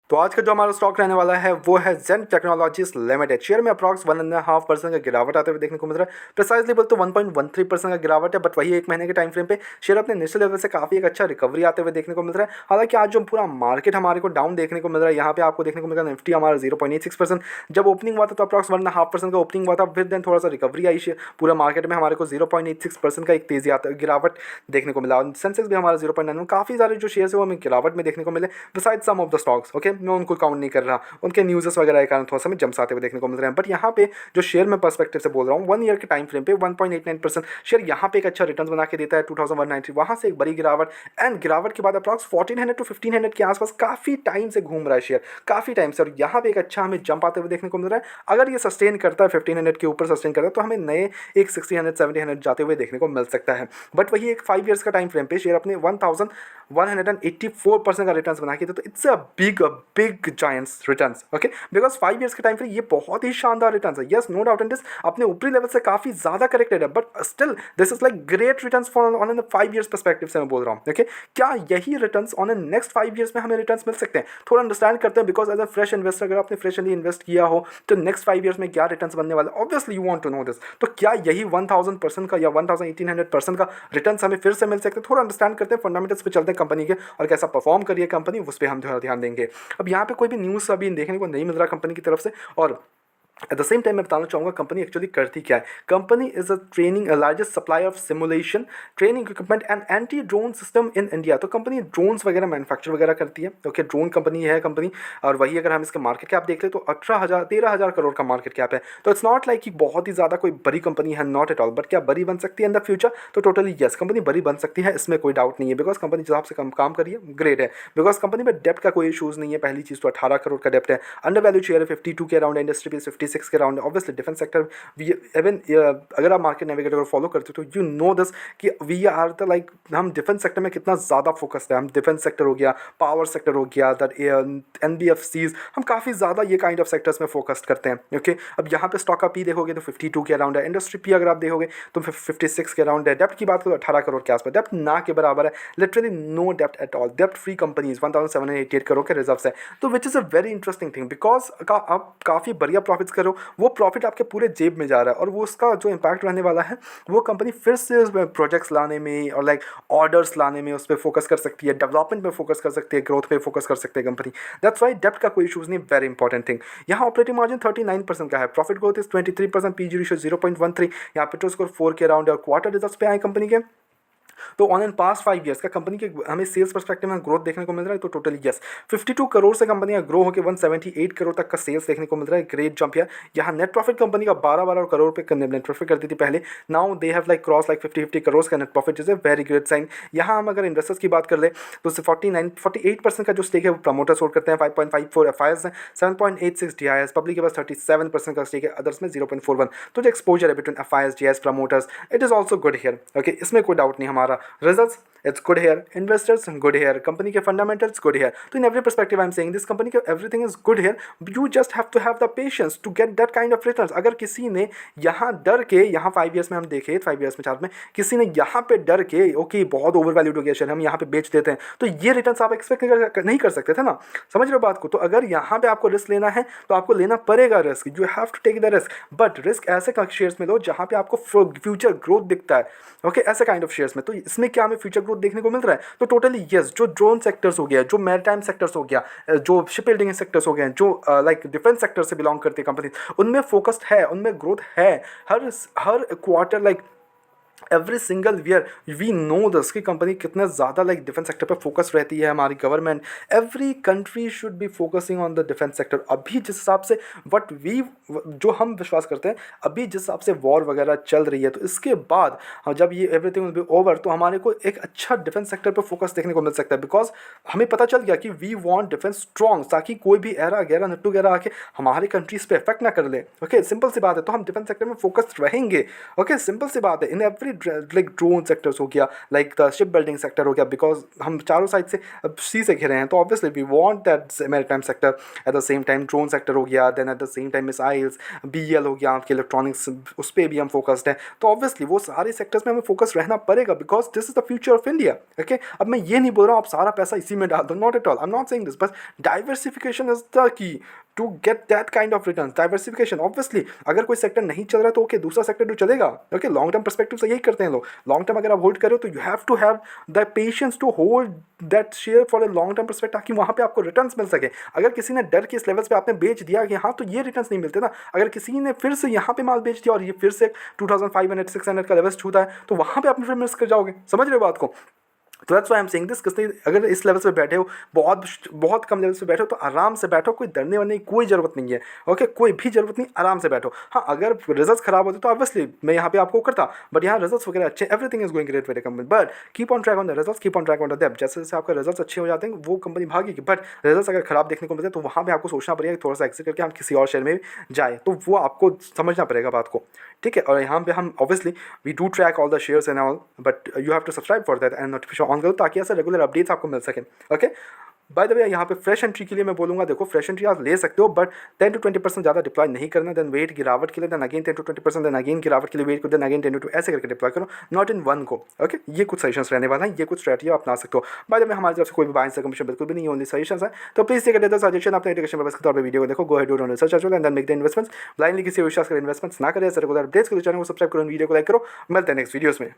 तो आज का जो हमारा स्टॉक रहने वाला है वो है जेन टेक्नोलॉजीज लिमिटेड। शेयर में अप्रॉक्स 1.5% का गिरावट आते हुए देखने को मिल रहा है। प्रिसाइजली बोल तो 1.13% का गिरावट है, बट वही एक महीने के टाइम फ्रेम पे शेयर अपने इनिशियल लेवल से काफी एक अच्छा रिकवरी आते हुए देखने को मिल रहा है। हालांकि आज जो पूरा मार्केट हमारे को डाउन देखने को मिल रहा है, यहाँ पे आपको देखने को मिल रहा है निफ्टी हमारा 0.86%। जब ओपनिंग हुआ था तो अप्रॉक्स 1.5% का ओपनिंग हुआ था, फिर देन थोड़ा सा रिकवरी आई पूरा मार्केट में हमारे को 0.86% का एक तेजी आता गिरावट देखने को मिला। और सेंसेक्स भी हमारा 0.9, काफी सारे जो शेयर है वो हमें गिरावट में देखने को मिले beside some of the stocks. Okay, मैं उनको काउंट नहीं कर रहा, उनके न्यूज़ वगैरह के कारण थोड़ा सा जंप्स आते हुए देखने को मिल रहे हैं। बट यहाँ पे जो शेयर में पर्सपेक्टिव से बोल रहा हूँ, 1 ईयर के टाइम फ्रेम पे 1.89% शेयर यहाँ पे एक अच्छा रिटर्न बना के देता है 2190, वहाँ से एक बड़ी गिरावट एंड गिरावट के बाद अप्रॉक्स 1400 टू 1500 के आसपास काफ़ी टाइम से घूम रहा है शेयर, काफ़ी टाइम से। और यहाँ पे एक अच्छा हमें जंप आते हुए देखने को मिल रहा है। अगर ये सस्टेन करता है 1500 के ऊपर सस्टेन करता है तो हमें नए एक 6000 7000 जाते हुए देखने को मिल सकता है। बट वही एक 5 ईयर्स का टाइम फ्रेम पे शेयर अपने 1184% का रिटर्न बना के देता, तो it's a big giants returns. Okay, because 5 years के टाइम फ्रेम ये बहुत ही शानदार रिटर्न्स है। Yes, no doubt in this, अपने ऊपरी लेवल से काफी ज्यादा करेक्टेड है, but still this is like great returns for on an 5 years perspective से मैं बोल रहा हूँ। ओके, क्या यही returns on an next 5 years में हमें रिटर्न्स मिल सकते हैं? थोड़ा अंडरस्टैंड करते हैं, because as a fresh investor अगर आपने फ्रेशली इन्वेस्ट किया हो तो नेक्स्ट 5 ईयर्स में क्या रिटर्न्स बनने वाला है, obviously you want to know this. तो क्या यही 1000% का या 1800% का रिटर्न्स हमें फिर से मिल सकते हैं? थोड़ा अंडरस्टैंड करते हैं, फंडामेंटल्स पे चलते हैं कंपनी के और कैसा परफॉर्म करिए कंपनी, उस पर हम थोड़ा ध्यान देंगे। अब यहाँ पे कोई भी न्यूज़ अभी देखने को नहीं मिल रहा कंपनी की तरफ से। और एट द सेम टाइम मैं बताना चाहूँगा कंपनी एक्चुअली करती क्या है। Company is a training largest supplier of simulation training equipment and anti drone system in India. तो कंपनी ड्रोन्स वगैरह मैन्युफैक्चर वगैरह करती है। ओके, ड्रोन कंपनी है कंपनी। और वही अगर हम इसके मार्केट कैप देख ले तो 13,000 करोड़ का मार्केट कैप है। तो इट्स नॉट लाइक कि बहुत ही ज़्यादा कोई बड़ी कंपनी है, नॉट एट ऑल। बट क्या बड़ी बन सकती है इन द फ्यूचर? तो टोटली यस, कंपनी बड़ी बन सकती है, इसमें कोई डाउट नहीं है। बिकॉज कंपनी जिस हिसाब से काम कर रही है ग्रेट है। बिकॉज कंपनी में डेप्ट का कोई इशूज़ नहीं है। पहली चीज़ तो 18 करोड़ का डेप्ट है, अंडर वैल्यू शेयर है 52 के अराउंड, इंडस्ट्री पे 56 के around. Obviously defence sector even अगर आप मार्केट नेविगेटर को फॉलो करते हो तो यू नो दिस कि वी आर द लाइक हम डिफेंस सेक्टर में कितना ज़्यादा फोकस्ड है। हम डिफेंस सेक्टर हो गया, पावर सेक्टर हो गया, दैट NBFCs, हम काफ़ी ज़्यादा ये काइंड ऑफ सेक्टर्स में फोकस्ड करते हैं। ओके, अब यहाँ पे स्टॉक का पी देखोगे तो 52 के अराउंड है, इंडस्ट्री पी अगर आप देखोगे तो 56 के अराउंड है। डेप्ट की बात करो 18 करोड़ के आसपास, डेप्ट ना के बराबर है, लिटरली नो डेप्ट एट ऑल। डेप्ट फ्री कंपनीज 1788 करोड़ के रिजर्व है। तो which is a very interesting thing, because आप काफ़ी बढ़िया प्रॉफिट्स करो, वो प्रॉफिट आपके पूरे जेब में जा रहा है। और वो उसका जो इम्पैक्ट रहने वाला है वो कंपनी फिर से प्रोजेक्ट्स लाने में और लाइक ऑर्डर्स लाने में उस पर फोकस कर सकती है, डेवलपमेंट में फोकस कर सकती है, ग्रोथ पे फोकस कर सकती है कंपनी। दैट्स वाई डेप्ट का कोई इशूज़ नहीं, वेरी इंपॉर्टेंट थिंग। यहाँ ऑपरेटिंग मार्जिन 39% का है, profit growth is 23%, PG ratio 0.13, यहाँ पेट्रोल स्कोर 4 के अराउंड है। और क्वार्टर रिजल्ट्स पे आए कंपनी के तो ऑन एन पास्ट 5 ईयर्स का कंपनी के हमें सेल्स पर्सपेक्टिव में ग्रोथ देखने को मिल रहा है। तो टोटली यस, 52 करोड़ से कंपनी का ग्रो होकर 178 करोड़ तक का सेल्स देखने को मिल रहा है, ग्रेट जंप यार। यहाँ नेट प्रॉफिट कंपनी का 12 करोड़ पे नेट प्रॉफिट करती थी पहले, now they have like cross like 50 crore का net profit, is a very great sign. यहाँ हम अगर इन्वेस्टर्स की बात कर ले तो 48% का जो स्टेक है वो प्रमोटर्स होल्ड करते हैं, 5.54 एफआईएस है, 7.86 डीआईएस, पब्लिक के पास 37% का स्टेक है, अदर्स में 0.41। तो जो एक्सपोजर है between FIS DIIs promoters, it is also good here. Okay, इसमें कोई डाउट नहीं। हमारा results it's good here, investors good here, company के fundamentals good here. तो in every perspective I'm saying this company के everything is good here. You just have to have the patience to get that kind of returns. अगर किसी ने यहाँ डर के, यहाँ 5 years में हम देखें, 5 years में चार्ट में किसी ने यहाँ पे डर के ओके बहुत ओवर वैल्यूड हो गया शेयर, हम यहाँ पे बेच देते हैं, तो ये रिटर्न्स आप एक्सपेक्ट नहीं कर सकते थे ना। समझ रहे हो बात को? तो अगर यहाँ पे आपको रिस्क लेना है तो आपको लेना पड़ेगा risk, you have to take the risk. But risk ऐसे शेयर्स में लो जहाँ पे आपको फ्यूचर ग्रोथ दिखता है। ओके, ऐसे काइंड ऑफ शेयर्स में। तो इसमें क्या हमें फ्यूचर ग्रोथ देखने को मिल रहा है? तो टोटली यस, जो ड्रोन सेक्टर्स हो गया, जो मैरीटाइम सेक्टर्स हो गया, जो शिप बिल्डिंग सेक्टर्स हो गए, जो लाइक डिफेंस सेक्टर से बिलोंग करती है कंपनी, उनमें फोकस्ड है, उनमें ग्रोथ है। हर quarter like every single year we know दस की कंपनी कितना ज़्यादा लाइक डिफेंस सेक्टर पे फोकस रहती है। हमारी government, every country should be focusing on the defence sector. अभी जिस हिसाब से जो हम विश्वास करते हैं, अभी जिस हिसाब से वॉर वगैरह चल रही है, तो इसके बाद जब ये एवरीथिंग विल बी ओवर तो हमारे को एक अच्छा डिफेंस सेक्टर पर फोकस देखने को मिल सकता है। बिकॉज हमें पता चल गया कि वी वॉन्ट डिफेंस स्ट्रॉन्ग, ताकि कोई भी एरा गैरा नट्टू गैरा आके हमारे कंट्रीज पे इफेक्ट ना कर ले। ओके, सिंपल सी बात है। तो हम डिफेंस सेक्टर में फोकस्ड रहेंगे। ओके, सिंपल सी बात है। In every specifically like drone sectors हो गया, like the ship building sector हो गया, बिकॉज हम चारों साइड से सी से घिरे हैं, तो obviously we want that maritime sector. At the same time drone sector हो गया, then at the same time missiles, BEL हो गया, आपके इलेक्ट्रॉनिक्स, उस पर भी हम फोकस्ड हैं। तो ऑब्वियसली वो सारे सेक्टर्स में हमें फोकस रहना पड़ेगा, because this is the future of India. Okay, अब मैं ये नहीं बोल रहा हूँ आप सारा पैसा इसी में डाल दो, not at all, I am not saying this, but diversification is the key to get that kind of return. Diversification, obviously अगर कोई सेक्टर नहीं चल रहा तो ओके, दूसरा सेक्टर तो चलेगा। ओके, लॉन्ग टर्म परस्पेक्टिव से यही करते हैं लोग। लॉन्ग टर्म अगर आप होल्ड करो तो you have to have the patience to hold that share for a long term perspective, ताकि वहाँ पे आपको रिटर्न्स मिल सके। अगर किसी ने डर के इस लेवल्स पे आपने बेच दिया कि हाँ तो ये रिटर्न्स नहीं मिलते ना, अगर किसी ने फिर से यहाँ पे माल बेच दिया और ये फिर से 2500 600 का लेवल्स छूता है, तो वहाँ पे आप फिर मिस कर जाओगे। समझ रहे हो बात को? तो that's why I am saying this, किसने अगर इस लेवल्स पे बैठे हो, बहुत बहुत कम लेवल्स पे बैठे हो, तो आराम से बैठो, कोई डरने वरने की कोई ज़रूरत नहीं है। ओके, कोई भी ज़रूरत नहीं, आराम से बैठो। हाँ, अगर रिजल्ट्स खराब होते तो ऑब्वियसली मैं यहाँ पे आपको करता, बट यहाँ रिजल्ट्स वगैरह अच्छे, everything is going great with the company, but keep on track on the results, keep on track on the depth. जैसे जैसे आपका रिजल्ट्स अच्छे हो जाते हैं वो कंपनी भागेगी, बट रिजल्ट्स अगर खराब देखने को मिलते हैं तो वहाँ पे आपको सोचना पड़ेगा कि थोड़ा सा एक्सिट करके हम किसी और शेयर में जाए, तो वो आपको समझना पड़ेगा बात को। ठीक है, और यहाँ पे हम obviously we do track all the shares and all, but you have to subscribe for that and notification on करो, ताकि ऐसे रेगुलर अपडेट्स आपको मिल सकें। ओके, बाय द वे यहाँ पे फ्रेश एंट्री के लिए मैं बोलूँगा, देखो फ्रेश एंट्री आप ले सकते हो, बट 10 to 20% ज़्यादा डिप्लॉय नहीं करना, देन वेट गिरावट के लिए, then again 10 to 20%, then again गिरावट के लिए वेट को, देन अगेन 10 to 2, ऐसे करके डिप्लॉय करो, नॉट इन वन को। ओके, ये कुछ सजेशंस रहने वाला है, ये कुछ स्ट्रैटेजी आप अपना सकते हो। बाय द वे हमारी तरफ से कोई भी बाइंग कमीशन बिल्कुल भी नहीं, ओनली सजेशंस है, तो please take it as a suggestion, अपने एजुकेशन पर्पस के तौर पे वीडियो को देखो, go ahead do your research and then make the investments. Blindly किसी विश्वास कर इन्वेस्टमेंट्स ना करें। रेगुलर अपडेट्स के लिए चैनल को सब्सक्राइब करो, वीडियो को लाइक करो। मिलते हैं नेक्स्ट वीडियोस में।